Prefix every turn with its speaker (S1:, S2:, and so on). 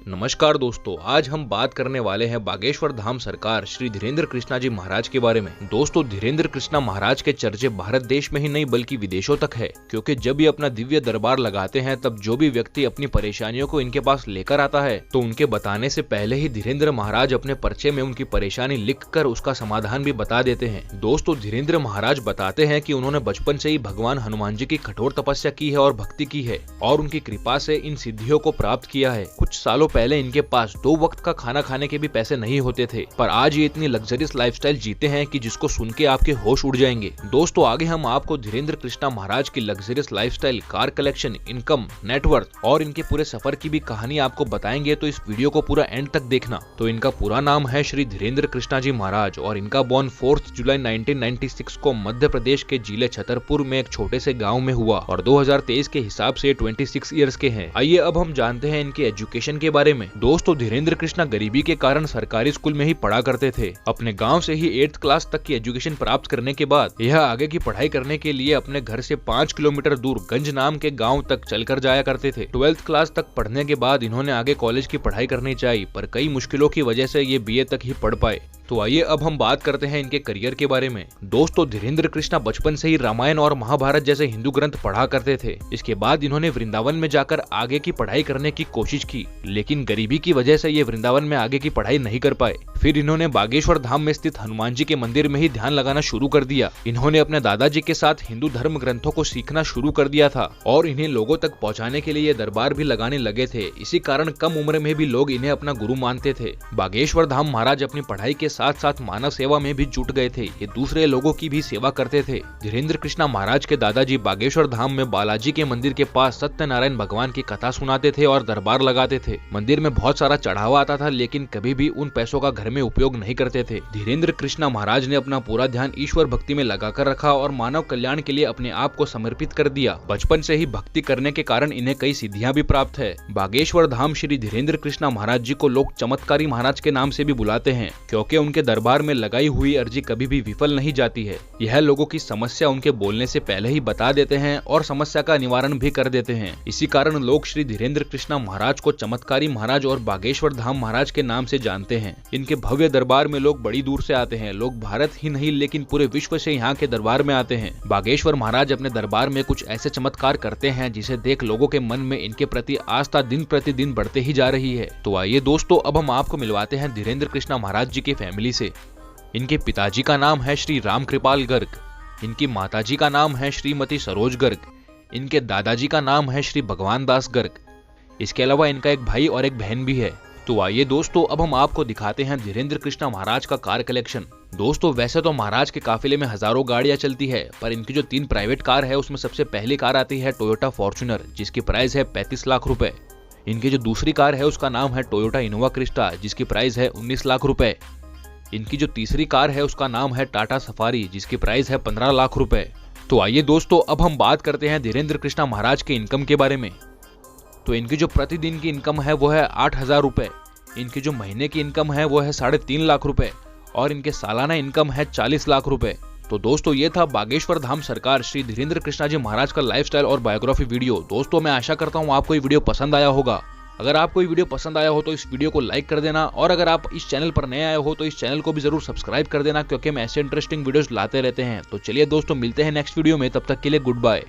S1: नमस्कार दोस्तों, आज हम बात करने वाले हैं बागेश्वर धाम सरकार श्री धीरेन्द्र कृष्णा जी महाराज के बारे में। दोस्तों, धीरेन्द्र कृष्णा महाराज के चर्चे भारत देश में ही नहीं बल्कि विदेशों तक है, क्योंकि जब ये अपना दिव्य दरबार लगाते हैं तब जो भी व्यक्ति अपनी परेशानियों को इनके पास लेकर आता है तो उनके बताने से पहले ही धीरेन्द्र महाराज अपने पर्चे में उनकी परेशानी लिखकर उसका समाधान भी बता देते हैं। दोस्तों, धीरेन्द्र महाराज बताते हैं कि उन्होंने बचपन से ही भगवान हनुमान जी की कठोर तपस्या की है और भक्ति की है और उनकी कृपा से इन सिद्धियों को प्राप्त किया है। कुछ सालों पहले इनके पास 2 वक्त का खाना खाने के भी पैसे नहीं होते थे, पर आज ये इतनी लग्जरियस लाइफस्टाइल जीते हैं कि जिसको सुन के आपके होश उड़ जाएंगे। दोस्तों, आगे हम आपको धीरेन्द्र कृष्णा महाराज की luxurious lifestyle, car collection, income, net worth और इनके पूरे सफर की भी कहानी आपको बताएंगे, तो इस वीडियो को पूरा एंड तक देखना। तो इनका पूरा नाम है श्री धीरेन्द्र कृष्णा जी महाराज और इनका बॉर्न 4 जुलाई 1996 को मध्य प्रदेश के जिले छतरपुर में एक छोटे से गाँव में हुआ और 2023 के हिसाब से 26 ईयर्स के हैं। आइए अब हम जानते हैं इनके एजुकेशन के बारे में। दोस्तों, धीरेन्द्र कृष्णा गरीबी के कारण सरकारी स्कूल में ही पढ़ा करते थे। अपने गांव से ही 8th क्लास तक की एजुकेशन प्राप्त करने के बाद यह आगे की पढ़ाई करने के लिए अपने घर से 5 किलोमीटर दूर गंज नाम के गांव तक चलकर जाया करते थे। 12th क्लास तक पढ़ने के बाद इन्होंने आगे कॉलेज की पढ़ाई करनी चाहिए, पर कई मुश्किलों की वजह से ये BA तक ही पढ़ पाए। तो आइए अब हम बात करते हैं इनके करियर के बारे में। दोस्तों, धीरेन्द्र कृष्णा बचपन से ही रामायण और महाभारत जैसे हिंदू ग्रंथ पढ़ा करते थे। इसके बाद इन्होंने वृंदावन में जाकर आगे की पढ़ाई करने की कोशिश की, लेकिन गरीबी की वजह से ये वृंदावन में आगे की पढ़ाई नहीं कर पाए। फिर इन्होंने बागेश्वर धाम में स्थित हनुमान जी के मंदिर में ही ध्यान लगाना शुरू कर दिया। इन्होंने अपने दादाजी के साथ हिंदू धर्म ग्रंथों को सीखना शुरू कर दिया था और इन्हें लोगों तक पहुँचाने के लिए दरबार भी लगाने लगे थे। इसी कारण कम उम्र में भी लोग इन्हें अपना गुरु मानते थे। बागेश्वर धाम महाराज अपनी पढ़ाई के साथ साथ मानव सेवा में भी जुट गए थे। ये दूसरे लोगों की भी सेवा करते थे। धीरेन्द्र कृष्णा महाराज के दादाजी बागेश्वर धाम में बालाजी के मंदिर के पास सत्यनारायण भगवान की कथा सुनाते थे और दरबार लगाते थे। मंदिर में बहुत सारा चढ़ावा आता था, लेकिन कभी भी उन पैसों का घर में उपयोग नहीं करते थे। धीरेन्द्र कृष्णा महाराज ने अपना पूरा ध्यान ईश्वर भक्ति में लगाकर रखा और मानव कल्याण के लिए अपने आप को समर्पित कर दिया। बचपन से ही भक्ति करने के कारण इन्हें कई सिद्धियां भी प्राप्त है। बागेश्वर धाम श्री धीरेन्द्र कृष्णा महाराज जी को लोग चमत्कारी महाराज के नाम से भी बुलाते हैं, क्योंकि उनके दरबार में लगाई हुई अर्जी कभी भी विफल नहीं जाती है। यह लोगों की समस्या उनके बोलने से पहले ही बता देते हैं और समस्या का निवारण भी कर देते हैं। इसी कारण लोग श्री धीरेन्द्र कृष्णा महाराज को चमत्कारी महाराज और बागेश्वर धाम महाराज के नाम से जानते हैं। इनके भव्य दरबार में लोग बड़ी दूर से आते हैं। लोग भारत ही नहीं लेकिन पूरे विश्व से यहाँ के दरबार में आते हैं। बागेश्वर महाराज अपने दरबार में कुछ ऐसे चमत्कार करते हैं जिसे देख लोगों के मन में इनके प्रति आस्था दिन प्रतिदिन बढ़ते ही जा रही है। तो आइए दोस्तों, अब हम आपको मिलवाते हैं धीरेन्द्र कृष्णा महाराज जी की फैमिली से। इनके पिताजी का नाम है श्री राम कृपाल गर्ग, इनकी माताजी का नाम है श्रीमती सरोज गर्ग, इनके दादाजी का नाम है श्री भगवान दास गर्ग। इसके अलावा इनका एक भाई और एक बहन भी है। तो आइए दोस्तों, अब हम आपको दिखाते हैं धीरेन्द्र कृष्णा महाराज का कार कलेक्शन। दोस्तों, वैसे तो महाराज के काफिले में हजारों गाड़ियां चलती है, पर इनकी जो 3 प्राइवेट कार है उसमें सबसे पहली कार आती है टोयोटा फॉर्च्यूनर, जिसकी प्राइस है 35 लाख रुपए। इनकी जो दूसरी कार है उसका नाम है टोयोटा इनोवा क्रिस्टा, जिसकी प्राइस है 19 लाख रुपए। इनकी जो तीसरी कार है उसका नाम है टाटा सफारी, जिसकी प्राइस है 15 लाख रुपए। तो आइए दोस्तों, अब हम बात करते हैं धीरेन्द्र कृष्णा महाराज के इनकम के बारे में। तो इनकी जो प्रतिदिन की इनकम है वो है 8,000 रुपए, इनकी जो महीने की इनकम है वो है 3.5 लाख रुपए और इनके सालाना इनकम है 40 लाख रुपए। तो दोस्तों, ये था बागेश्वर धाम सरकार श्री धीरेन्द्र कृष्णा जी महाराज का लाइफस्टाइल और बायोग्राफी वीडियो। दोस्तों, मैं आशा करता हूँ आपको ये वीडियो पसंद आया होगा। अगर आपको ये वीडियो पसंद आया हो तो इस वीडियो को लाइक कर देना और अगर आप इस चैनल पर नए आए हो तो इस चैनल को भी जरूर सब्सक्राइब कर देना, क्योंकि हम ऐसे इंटरेस्टिंग वीडियोस लाते रहते हैं। तो चलिए दोस्तों, मिलते हैं नेक्स्ट वीडियो में, तब तक के लिए गुड बाय।